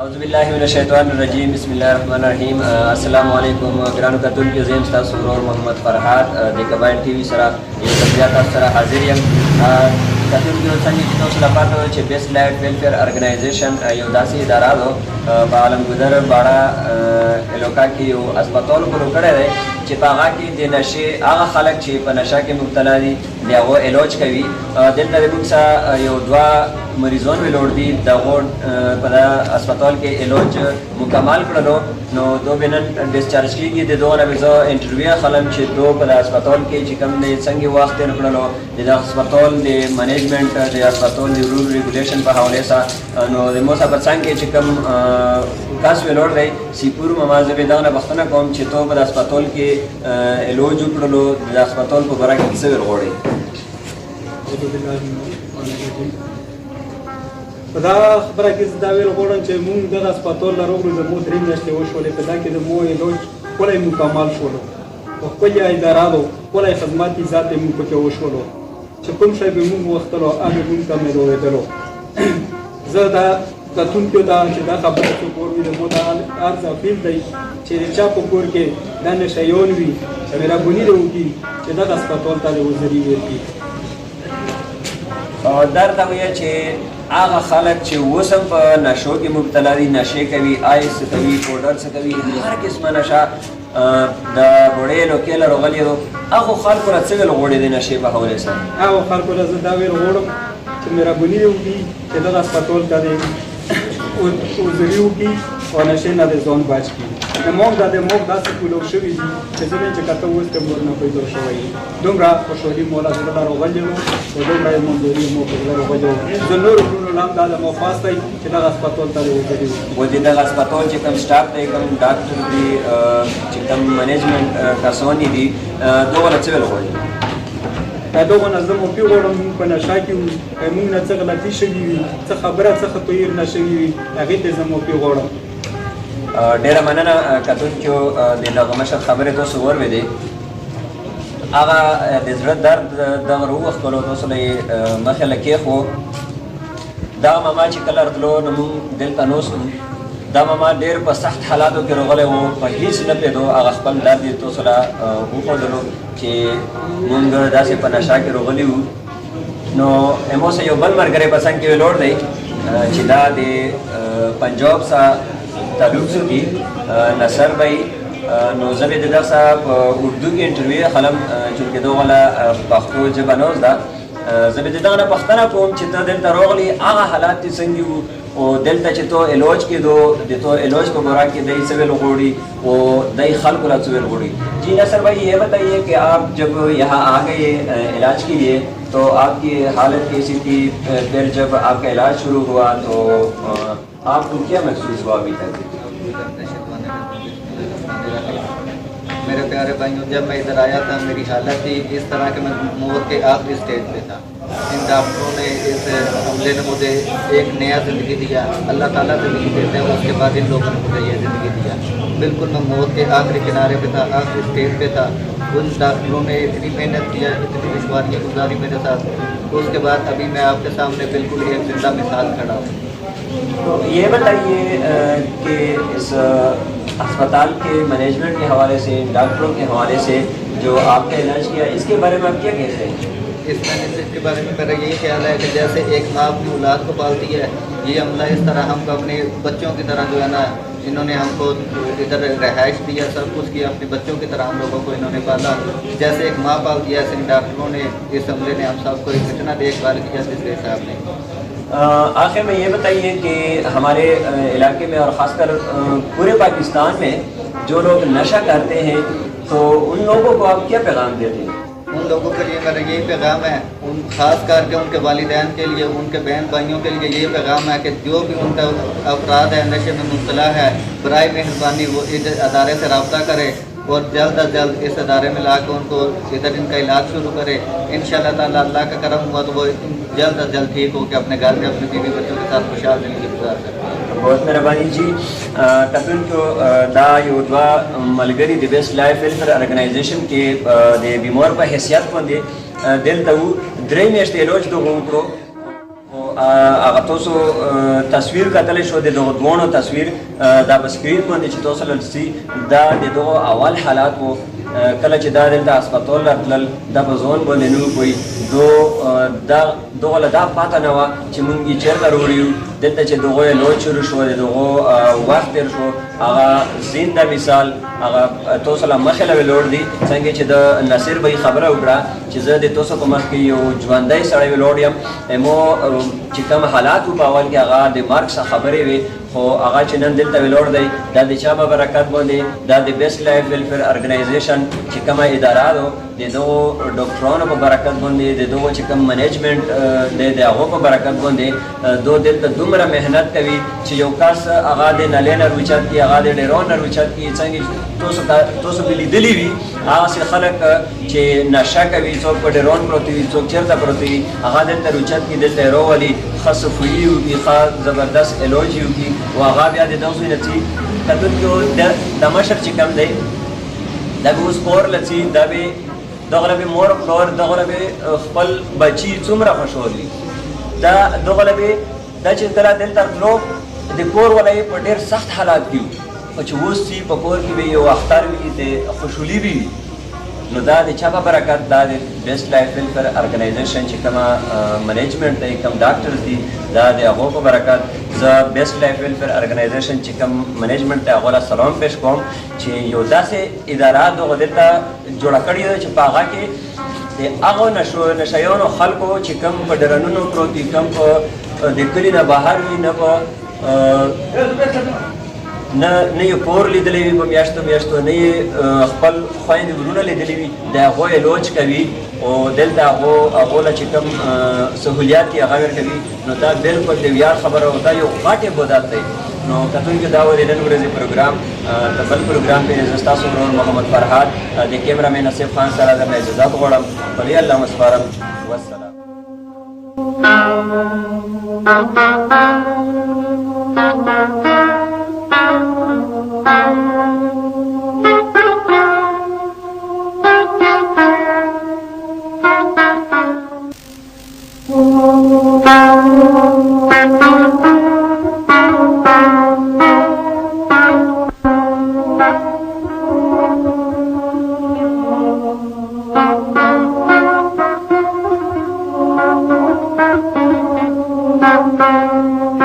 اعوذ باللہ من الشیطان الرجیم بسم اللہ الرحمن الرحیم السلام علیکم گرانو کتون کی زیم ستاسو ورور محمد فرحات د قبائل ټي وي سره یو تبلیغات تاسو سره حاضر یم. کتون کې څنګه چې تاسو لپاره چې بیسټ لایټ ویلفیر ارګنایزیشن یو داسې اداره ده په عالمګذر باړه علاقه کې یو هسپتال پرو کړی دی چې په هغه کې د نشې هغه خلک چې په نشه کې مبتلا دي د هغو علاج کوي. دلته د موږ سره یو دوه مریضان ویلوړ دي د هغو په دا هسپتال کې علاج مکمل کړلو نو دو به نن ډسچارج کېږي. د دغه نه به زه انټرویو اخلم چې دو په دا هسپتال کې چې کوم دی څنګه وخت تېر کړلو د دغه هسپتال د منیجمنټ د هسپتال د رول ریګولیشن په حوالې سره نو د مو سره څنګه چې کوم کس ویلوړ دی سیپور مما زه به دغه نه بښتنه کوم چې تو په دا هسپتال کې علاج وکړلو د هسپتال په باره کې څه ویل غواړئ؟ په دا خبره کې زه دا ویل غواړم چې مونږ دغه هسپتال له راغلو زموږ 3 میاشتې وشولې په دا کې زموږ علاج ښکلی مکمل شولو په خپله اداره ده ښکلی خدمات یې ذات یې مونږ پکې وشولو چې کوم شی به مونږ غوښتلو هغه مونږ ته میلاوېدلو. زه دا کتونکو ته چې دا خبره څوک واوري زموږ دا عرض اپیل دی چې د چا په کور کې دا نشهیان وي مهرباني دې وکړي چې دغه هسپتال ته د وزري ورکړي. درته وایه چې هغه خلک چې اوس هم په نشو کې مبتلا دي نشې کوي آیس کوي پوډر څه کوي هر قسمه نشه د بوړې لوکې له راغلي دو هغو خلکو له څه ویل غواړې د نشې په حوالې سره؟ هغو خلکو له زه دا ویل غواړم چې مهرباني دې وکړي چې دغه هسپتال ته دې وزري وکړي او نشې نه دې ځان بچ کړي. د موږ داسې کولو شوي دي چې زه چې کته اوس ته مور نه پیدا شوی دومره خوشحالي مو له زړه نه راغلې وو او دومره یې منظوري مو په زړه راغلې وو. زه نورو وروڼو نه هم دا د مو خواست دی چې دغه هسپتال ته دې وزري وکړي. و د دغه هسپتال چې کوم سټاف دی کوم ډاکټر دي چې کوم منیجمنټ کسان دي دغه له څه ویل غواړي؟ دغه نه زه معافي غواړم مونږ په نشه کې وو مونږ نه څه غلطي شوي وي څه خبره څه تغیر نه شوي وي هغې ته زه معافي غواړم. ډېره مننه کتونکو د دغه مشر خبرې تاسو واورېدې هغه د زړه درد دغه راووښتلو تاسو له یې مخې له کېښو. دا ماما چې کله راتلو نو مونږ دلته ناست وو دا ماما ډېر په سخت حالاتو کې راغلی وو په هېڅ نه پوهېدو هغه خپل درد یې تاسو له وښودلو چې مونږ داسې په نشه کې راغلي وو. نو امو سره یو بل ملګری په څنګ کې ویلوړ دی چې دا د پنجاب سره تعلق سکی نصر بھائی نو زه به د ده سره په اردو کې انټرویو اخلم چونکې دغه له پښتو ژبه نوز ده. زه به د دغه نه پوښتنه کوم چې ته دلته راغلي هغه حالات دې څنګه وو اور دلته چې تو علاج کېدو د تو علاج په باره کې دی څه ویل غواړي او دی خلکو له څه ویل غواړي؟ جی نصر بھائی یہ بتائیے کہ آپ جب یہاں آ گئے علاج کے لیے تو آپ کی حالت کیسی تھی؟ پھر جب آپ کا علاج شروع ہوا تو آپ کو کیا محسوس ہوا ابھی تک؟ میرے پیارے بھائیوں جب میں ادھر آیا تھا میری حالت تھی اس طرح کہ میں موت کے آخری اسٹیج پہ تھا. ان ڈاکٹروں نے اس عملے نے مجھے ایک نیا زندگی دیا. اللہ تعالیٰ زندگی دیتے ہیں اس کے بعد ان لوگوں نے مجھے یہ زندگی دیا. بالکل میں موت کے آخری کنارے پہ تھا آخری اسٹیج پہ تھا. ان ڈاکٹروں نے اتنی محنت کیا اتنی دشواریاں گزاری میرے ساتھ اس کے بعد ابھی میں آپ کے سامنے بالکل ایک زندہ مثال کھڑا ہوں. تو یہ بتائیے کہ اس اسپتال کے مینجمنٹ کے حوالے سے ڈاکٹروں کے حوالے سے جو آپ کا علاج کیا اس کے بارے میں آپ کیا کہتے ہیں؟ اس مینجمنٹ کے بارے میں میرا یہی خیال ہے کہ جیسے ایک ماں اپنی اولاد کو پالتی ہے یہ عملہ اس طرح ہم کو اپنے بچوں کی طرح جو ہے نا انہوں نے ہم کو ادھر رہائش دیا سب کچھ کیا اپنے بچوں کی طرح ہم لوگوں کو انہوں نے پالا. جیسے ایک ماں پالتی ہے ایسے ڈاکٹروں نے اس عملے نے ہم سب کو اتنا دیکھ بھال کیا جس کے حساب نے. آخر میں یہ بتائیے کہ ہمارے علاقے میں اور خاص کر پورے پاکستان میں جو لوگ نشہ کرتے ہیں تو ان لوگوں کو آپ کیا پیغام دیتے ہیں؟ ان لوگوں کے لیے میرا یہی پیغام ہے ان خاص کر کے ان کے والدین کے لیے ان کے بہن بھائیوں کے لیے یہ پیغام ہے کہ جو بھی ان کا افراد ہے نشے میں مبتلا ہے برائے مہربانی وہ اس ادارے سے رابطہ کرے اور جلد از جلد اس ادارے میں لا کے ان کو ادھر ان کا علاج شروع کرے. انشاءاللہ تعالیٰ اللہ کا کرم ہوا تو وہ جلد از جلد ٹھیک ہو کے اپنے گھر میں اپنے بیوی بچوں کے ساتھ خوشحال زندگی گزار سکے. بہت مہربانی جی. کتونکو دا یو دوه ملګري د بیسټ لایف ویلفیر ارګنایزیشن کې د بیمار په حیثیت باندې دلته وو 3 میاشتې علاج دغه وکړو او هغه تاسو تصویر کتلی شو د دغه دواړو تصویر دا په سکرین باندې چې تاسو لرسي دا د دغه اول حالات وو کله چې دا دلته هسپتال راتلل دا په ځوان باندې نه کوي دغه له دا پاته نه وه چې مونږ یې چېرته روړي یو دلته چې دغه یې لوډ شروع شو د دغه وخت تېر شو هغه زنده مثال هغه تاسو له مخې له ویلوړ دي څنګه چې د نصیر بھائی خبره وکړه چې زه د تاسو په مخ کې یو ژوندی سړی ویلوړ یم مو چې کوم حالات وو په اول کې هغه د مرګ څخه خبرې وې خو هغه چې نن دلته ویلوړ دی دا د چا په برکت باندې دا د بیسټ لایف ویلفیر ارګنایزیشن چې کومه اداره ده د دغو ډاکټرانو په برکت باندې د دغو چې کوم منیجمنټ دی د هغو په برکت باندې دو دلته دومره محنت کوي چې یو کس هغه د نلۍ نه روچت کړي هغه د ډیرون نه روچت کړي څنګه تاسو به لیدلي وي هغسې خلک چې نشه کوي څوک په ډیرون پروت وي څوک چېرته پروت وي هغه دلته روچت کړي دلته یې راولي ښه صفوي وکړي ښه زبردست علاج یې وکړي و هغه بیا د دغو ځای نه ځي کتونکي د مشر چې کوم دی دا به اوس کور له ځي دا به دغه به مور پلار دغه به خپل بچي څومره خوشحالي دا دغه به دا چې کله دلته تلو د کور والا یې په ډېر سخت حالات کې وو چې اوس چې په کور کې به یو اختر وي د خوشحالي به وي نو دا د چا په برکت دا د بیسټ لایف ویلفیر ارګنایزیشن چې کومه منیجمنټ دی کوم ډاکټرز دي دا د هغو په برکت زه بیسټ لایف ویلفیر ارګنایزیشن چې کوم منیجمنټ دی هغو له سلام پیش کوم چې یو داسې اداره دغه دلته جوړه کړې ده چې په هغه کې د هغو نشیانو خلکو چې کوم په ډرنونو پروت دي کوم په د کلي نه بهر وي نه په نه یې کور لیدلی وي په میاشتو میاشتو نه یې خپل خویندې ورونه لیدلی وي د هغو یې لوج کوي او دلته هغو له چې کوم سهولیات یې هغه ورکوي نو دا بلکل د ویاړ خبره او دا یو غټ عبادت دی نو کتونکي دا و د نن ورځې پروګرام د بل پروګرام کې زه ستاسو ورور محمد فرهاد د کیمرامین اسف خان سره درنه اجازت غواړم خدای الله مو سپارم والسلام Thank you.